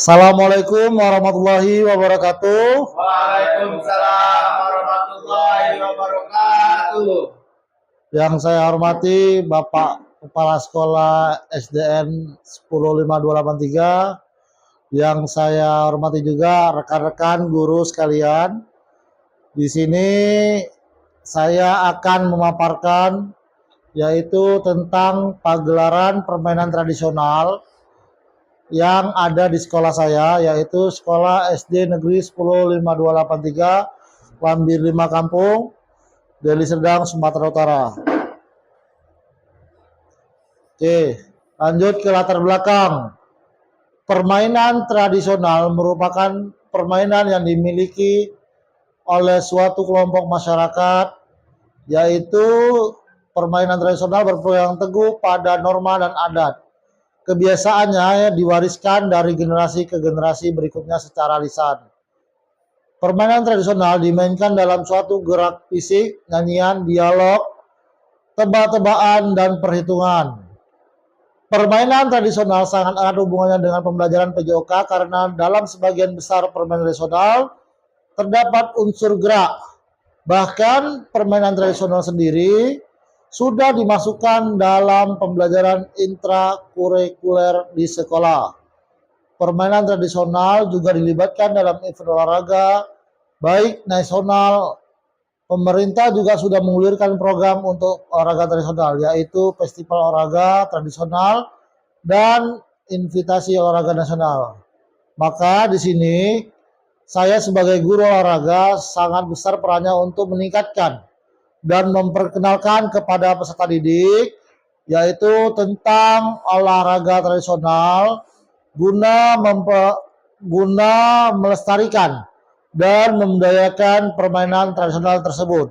Assalamualaikum warahmatullahi wabarakatuh. Waalaikumsalam warahmatullahi wabarakatuh. Yang saya hormati Bapak Kepala Sekolah SDN 10523, yang saya hormati juga rekan-rekan guru sekalian. Di sini saya akan memaparkan yaitu tentang pagelaran permainan tradisional yang ada di sekolah saya, yaitu Sekolah SD Negeri 10523 Lambir 5 Kampung, Deli Serdang, Sumatera Utara. Oke, lanjut ke latar belakang. Permainan tradisional merupakan permainan yang dimiliki oleh suatu kelompok masyarakat, yaitu permainan tradisional berpegang teguh pada norma dan adat. Kebiasaannya diwariskan dari generasi ke generasi berikutnya secara lisan. Permainan tradisional dimainkan dalam suatu gerak fisik, nyanyian, dialog, tebak-tebakan, dan perhitungan. Permainan tradisional sangat erat hubungannya dengan pembelajaran PJOK karena dalam sebagian besar permainan tradisional terdapat unsur gerak. Bahkan permainan tradisional sendiri sudah dimasukkan dalam pembelajaran intrakurikuler di sekolah. Permainan tradisional juga dilibatkan dalam event olahraga, baik nasional. Pemerintah juga sudah menggulirkan program untuk olahraga tradisional, yaitu Festival Olahraga Tradisional dan Invitasi Olahraga Nasional. Maka di sini saya sebagai guru olahraga sangat besar perannya untuk meningkatkan dan memperkenalkan kepada peserta didik yaitu tentang olahraga tradisional guna melestarikan dan membudayakan permainan tradisional tersebut.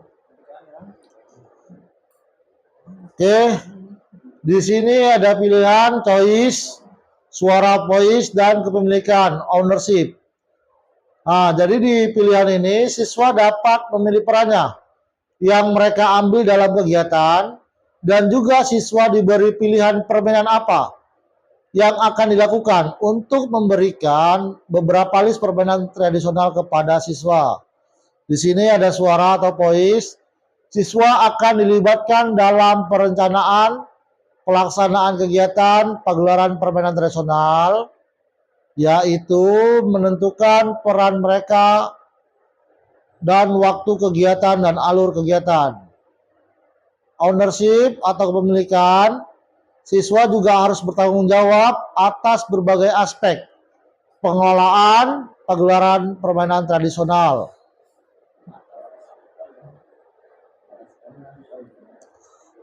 Oke, di sini ada pilihan choice, suara voice, dan kepemilikan ownership. Nah, jadi di pilihan ini siswa dapat memilih perannya yang mereka ambil dalam kegiatan, dan juga siswa diberi pilihan permainan apa yang akan dilakukan untuk memberikan beberapa list permainan tradisional kepada siswa. Di sini ada suara atau voice. Siswa akan dilibatkan dalam perencanaan, pelaksanaan kegiatan pagelaran permainan tradisional, yaitu menentukan peran mereka dan waktu kegiatan dan alur kegiatan. Ownership atau kepemilikan, siswa juga harus bertanggung jawab atas berbagai aspek pengelolaan pagelaran permainan tradisional.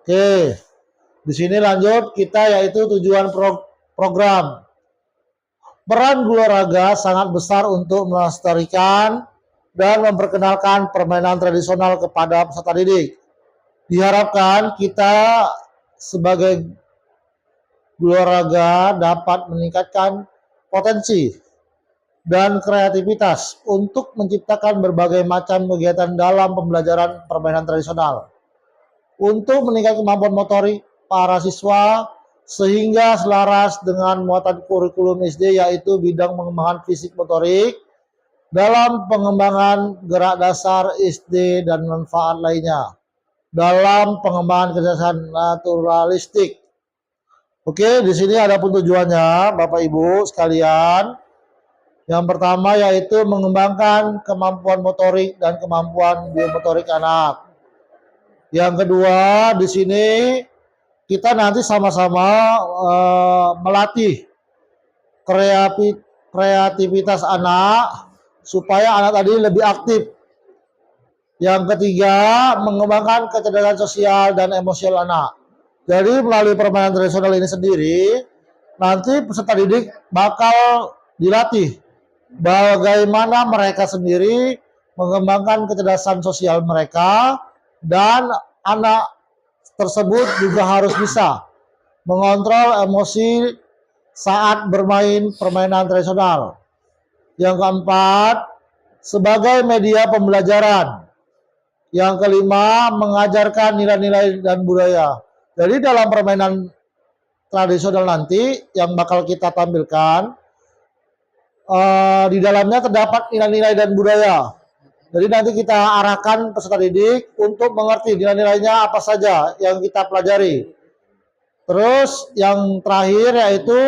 Oke, di sini lanjut kita yaitu tujuan program. Peran guru olahraga sangat besar untuk melestarikan dan memperkenalkan permainan tradisional kepada peserta didik. Diharapkan kita sebagai guru olahraga dapat meningkatkan potensi dan kreativitas untuk menciptakan berbagai macam kegiatan dalam pembelajaran permainan tradisional. Untuk meningkatkan kemampuan motorik para siswa sehingga selaras dengan muatan kurikulum SD, yaitu bidang pengembangan fisik motorik dalam pengembangan gerak dasar SD dan manfaat lainnya dalam pengembangan kecerdasan naturalistik. Oke, di sini ada pun tujuannya, Bapak Ibu sekalian. Yang pertama yaitu mengembangkan kemampuan motorik dan kemampuan biomotorik anak. Yang kedua, di sini kita nanti sama-sama melatih kreativitas anak supaya anak tadi lebih aktif. Yang ketiga, mengembangkan kecerdasan sosial dan emosional anak. Jadi melalui permainan tradisional ini sendiri, nanti peserta didik bakal dilatih bagaimana mereka sendiri mengembangkan kecerdasan sosial mereka, dan anak tersebut juga harus bisa mengontrol emosi saat bermain permainan tradisional. Yang keempat, sebagai media pembelajaran. Yang kelima, mengajarkan nilai-nilai dan budaya. Jadi dalam permainan tradisional nanti yang bakal kita tampilkan, di dalamnya terdapat nilai-nilai dan budaya. Jadi nanti kita arahkan peserta didik untuk mengerti nilai-nilainya apa saja yang kita pelajari. Terus yang terakhir yaitu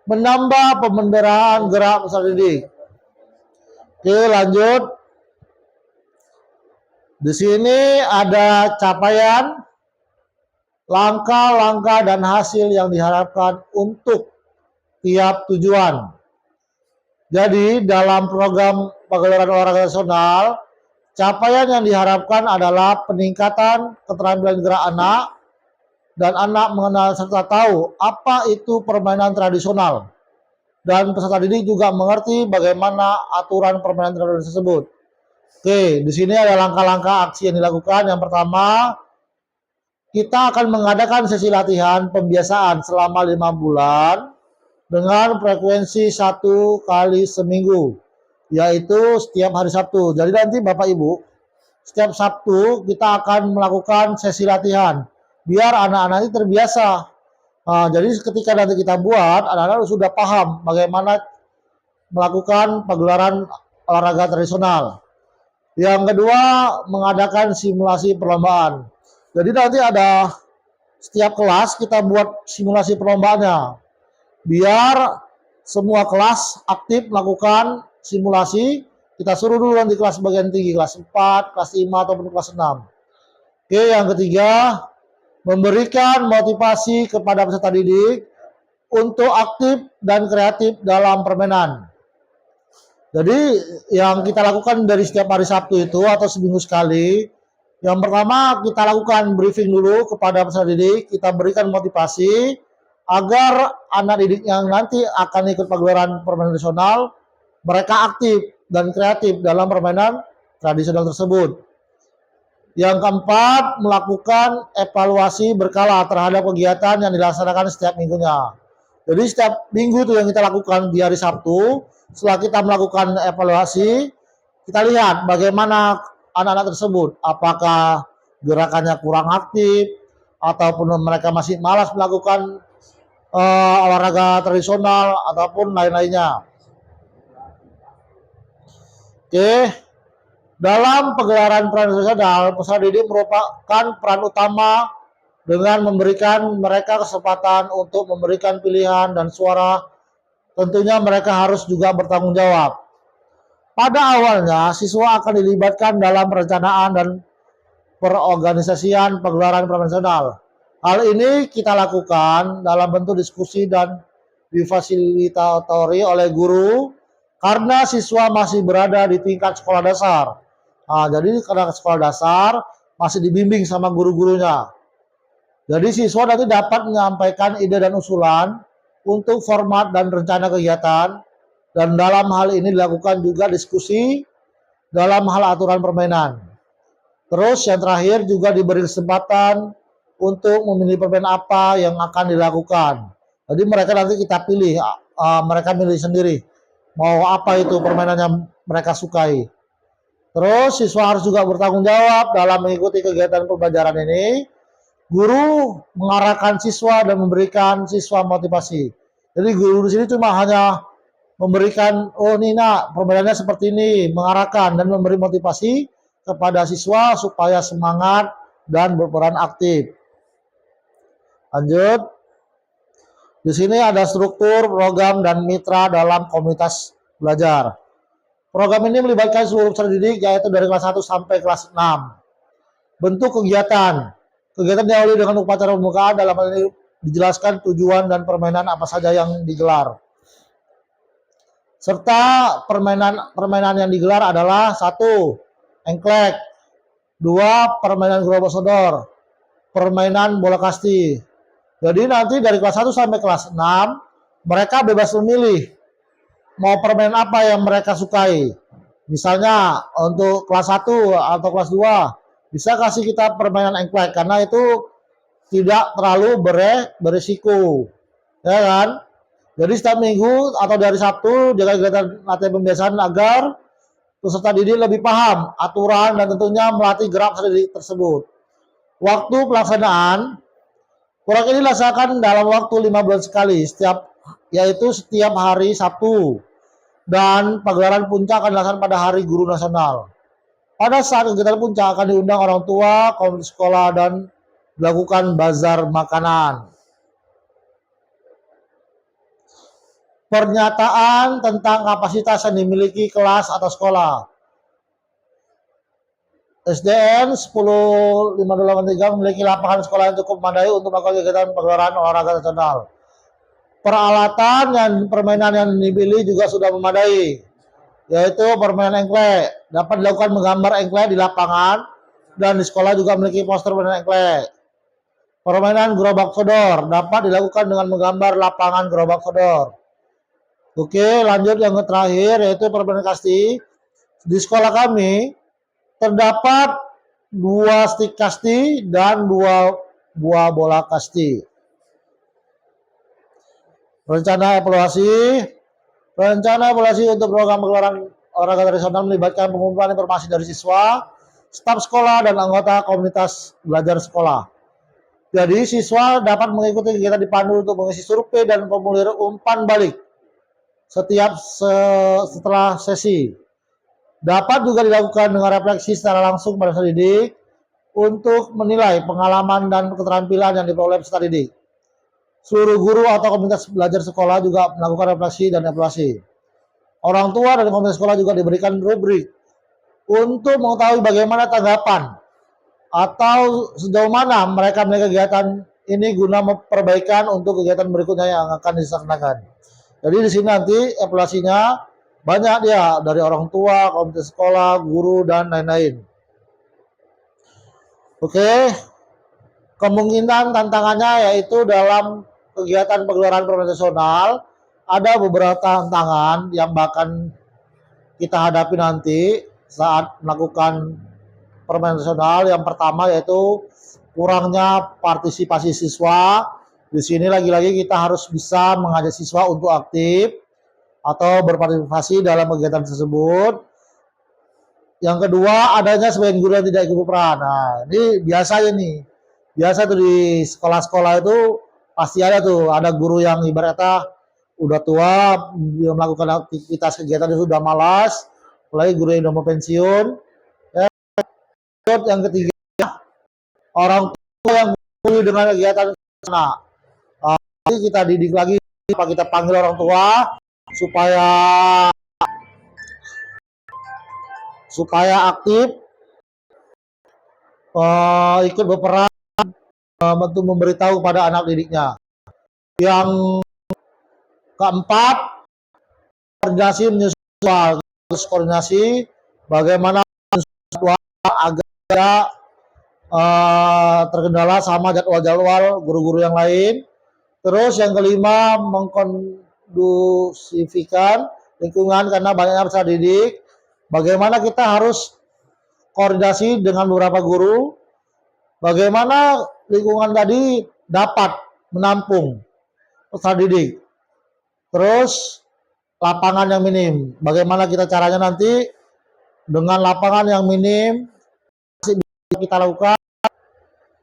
menambah pembenderaan gerak peserta didik. Oke, lanjut. Di sini ada capaian, langkah-langkah dan hasil yang diharapkan untuk tiap tujuan. Jadi dalam program pagelaran olahraga nasional, capaian yang diharapkan adalah peningkatan keterampilan gerak anak dan anak mengenal serta tahu apa itu permainan tradisional. Dan peserta didik juga mengerti bagaimana aturan permainan tradisional tersebut. Oke, di sini ada langkah-langkah aksi yang dilakukan. Yang pertama, kita akan mengadakan sesi latihan pembiasaan selama 5 bulan dengan frekuensi 1 kali seminggu, yaitu setiap hari Sabtu. Jadi nanti Bapak Ibu, setiap Sabtu kita akan melakukan sesi latihan, biar anak-anak ini terbiasa. Nah, jadi ketika nanti kita buat, anak-anak sudah paham bagaimana melakukan pagelaran olahraga tradisional. Yang kedua, mengadakan simulasi perlombaan. Jadi nanti ada setiap kelas kita buat simulasi perlombaannya. Biar semua kelas aktif melakukan simulasi. Kita suruh dulu nanti kelas bagian tinggi, kelas 4, kelas 5, ataupun kelas 6. Oke, yang ketiga, memberikan motivasi kepada peserta didik untuk aktif dan kreatif dalam permainan. Jadi yang kita lakukan dari setiap hari Sabtu itu atau seminggu sekali, yang pertama kita lakukan briefing dulu kepada peserta didik, kita berikan motivasi agar anak didik yang nanti akan ikut pagelaran permainan tradisional, mereka aktif dan kreatif dalam permainan tradisional tersebut. Yang keempat, melakukan evaluasi berkala terhadap kegiatan yang dilaksanakan setiap minggunya. Jadi setiap minggu itu yang kita lakukan di hari Sabtu, setelah kita melakukan evaluasi, kita lihat bagaimana anak-anak tersebut, apakah gerakannya kurang aktif, ataupun mereka masih malas melakukan olahraga tradisional, ataupun lain-lainnya. Oke, dalam pagelaran tradisional, peserta didik merupakan peran utama dengan memberikan mereka kesempatan untuk memberikan pilihan dan suara. Tentunya mereka harus juga bertanggung jawab. Pada awalnya, siswa akan dilibatkan dalam perencanaan dan perorganisasian pagelaran profesional. Hal ini kita lakukan dalam bentuk diskusi dan difasilitatori oleh guru karena siswa masih berada di tingkat sekolah dasar. Nah, jadi karena sekolah dasar masih dibimbing sama guru-gurunya. Jadi siswa nanti dapat menyampaikan ide dan usulan untuk format dan rencana kegiatan, dan dalam hal ini dilakukan juga diskusi dalam hal aturan permainan. Terus yang terakhir juga diberi kesempatan untuk memilih permainan apa yang akan dilakukan. Jadi mereka nanti kita pilih, mereka milih sendiri mau apa itu permainan yang mereka sukai. Terus siswa harus juga bertanggung jawab dalam mengikuti kegiatan pembelajaran ini. Guru mengarahkan siswa dan memberikan siswa motivasi. Jadi guru di sini cuma hanya memberikan, oh ini nak permainannya seperti ini, mengarahkan dan memberi motivasi kepada siswa supaya semangat dan berperan aktif. Lanjut. Di sini ada struktur, program, dan mitra dalam komunitas belajar. Program ini melibatkan seluruh peserta didik, yaitu dari kelas 1 sampai kelas 6. Bentuk kegiatan. Kegiatan diawali dengan upacara pembukaan, dalam hal ini dijelaskan tujuan dan permainan apa saja yang digelar. Serta permainan yang digelar adalah 1. Engklek, 2. Permainan gerobak sodor, permainan bola kasti. Jadi nanti dari kelas 1 sampai kelas 6, mereka bebas memilih mau permainan apa yang mereka sukai. Misalnya untuk kelas 1 atau kelas 2, bisa kasih kita permainan engklek karena itu tidak terlalu berisiko, ya kan? Jadi setiap minggu atau dari Sabtu jaga kegiatan latihan pembiasaan agar peserta didik lebih paham aturan dan tentunya melatih gerak peserta didik tersebut. Waktu pelaksanaan program ini dilaksanakan dalam waktu 5 bulan sekali, yaitu setiap hari Sabtu. dan pagelaran puncak akan dilaksanakan pada Hari Guru Nasional. Pada saat kegiatan puncak akan diundang orang tua, komunitas sekolah, dan dilakukan bazar makanan. Pernyataan tentang kapasitas yang dimiliki kelas atau sekolah. SDN 10.583 memiliki lapangan sekolah yang cukup memadai untuk melakukan kegiatan pagelaran olahraga nasional. Peralatan dan permainan yang dimiliki juga sudah memadai, yaitu permainan engklek. Dapat dilakukan menggambar engklek di lapangan, dan di sekolah juga memiliki poster permainan engklek. Permainan gerobak sodor dapat dilakukan dengan menggambar lapangan gerobak sodor. Oke, lanjut yang terakhir yaitu permainan kasti. Di sekolah kami terdapat 2 stik kasti dan 2 buah bola kasti. Rencana evaluasi untuk program pagelaran olahraga tradisional melibatkan pengumpulan informasi dari siswa, staf sekolah, dan anggota komunitas belajar sekolah. Jadi siswa dapat mengikuti kegiatan dipandu untuk mengisi survei dan formulir umpan balik setelah sesi. Dapat juga dilakukan dengan refleksi secara langsung pada peserta didik untuk menilai pengalaman dan keterampilan yang diperoleh peserta didik. Seluruh guru atau komunitas belajar sekolah juga melakukan refleksi dan evaluasi. Orang tua dan komunitas sekolah juga diberikan rubrik untuk mengetahui bagaimana tanggapan atau sejauh mana mereka kegiatan ini guna perbaikan untuk kegiatan berikutnya yang akan dilaksanakan. Jadi di sini nanti evaluasinya banyak dia dari orang tua, komunitas sekolah, guru, dan lain-lain. Oke, kemungkinan tantangannya yaitu dalam kegiatan pagelaran nasional ada beberapa tantangan yang bahkan kita hadapi nanti saat melakukan permainan nasional. Yang pertama yaitu kurangnya partisipasi siswa. Di sini lagi-lagi kita harus bisa mengajak siswa untuk aktif atau berpartisipasi dalam kegiatan tersebut. Yang kedua, adanya sebagian guru yang tidak ikut berperan. Nah, ini biasanya nih. Biasa tuh di sekolah-sekolah itu pasti ada tuh, ada guru yang ibaratnya udah tua, dia melakukan aktivitas kegiatan itu sudah malas, apalagi guru yang udah mau pensiun. Yang ketiga, orang tua yang peduli dengan kegiatan sana. Jadi kita didik lagi, kita panggil orang tua supaya aktif, ikut berperan untuk memberitahu kepada anak didiknya. Yang keempat, koordinasi bagaimana agar terkendala sama jadwal-jadwal guru-guru yang lain. Terus yang kelima, mengkondusifkan lingkungan karena banyaknya peserta didik. Bagaimana kita harus koordinasi dengan beberapa guru, bagaimana lingkungan tadi dapat menampung peserta didik. Terus lapangan yang minim, bagaimana kita caranya nanti dengan lapangan yang minim kita lakukan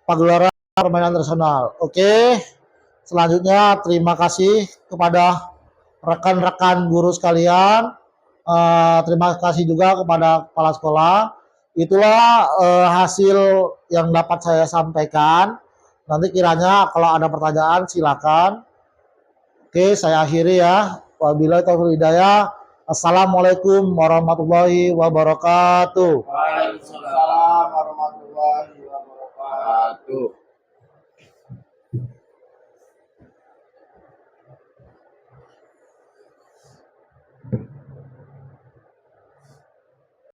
pagelaran permainan tradisional. Oke, selanjutnya terima kasih kepada rekan-rekan guru sekalian. Terima kasih juga kepada kepala sekolah. Itulah hasil yang dapat saya sampaikan. Nanti kiranya kalau ada pertanyaan silakan. Oke, saya akhiri ya. Wabillahi taufiq hidayah. Assalamualaikum warahmatullahi wabarakatuh. Waalaikumsalam.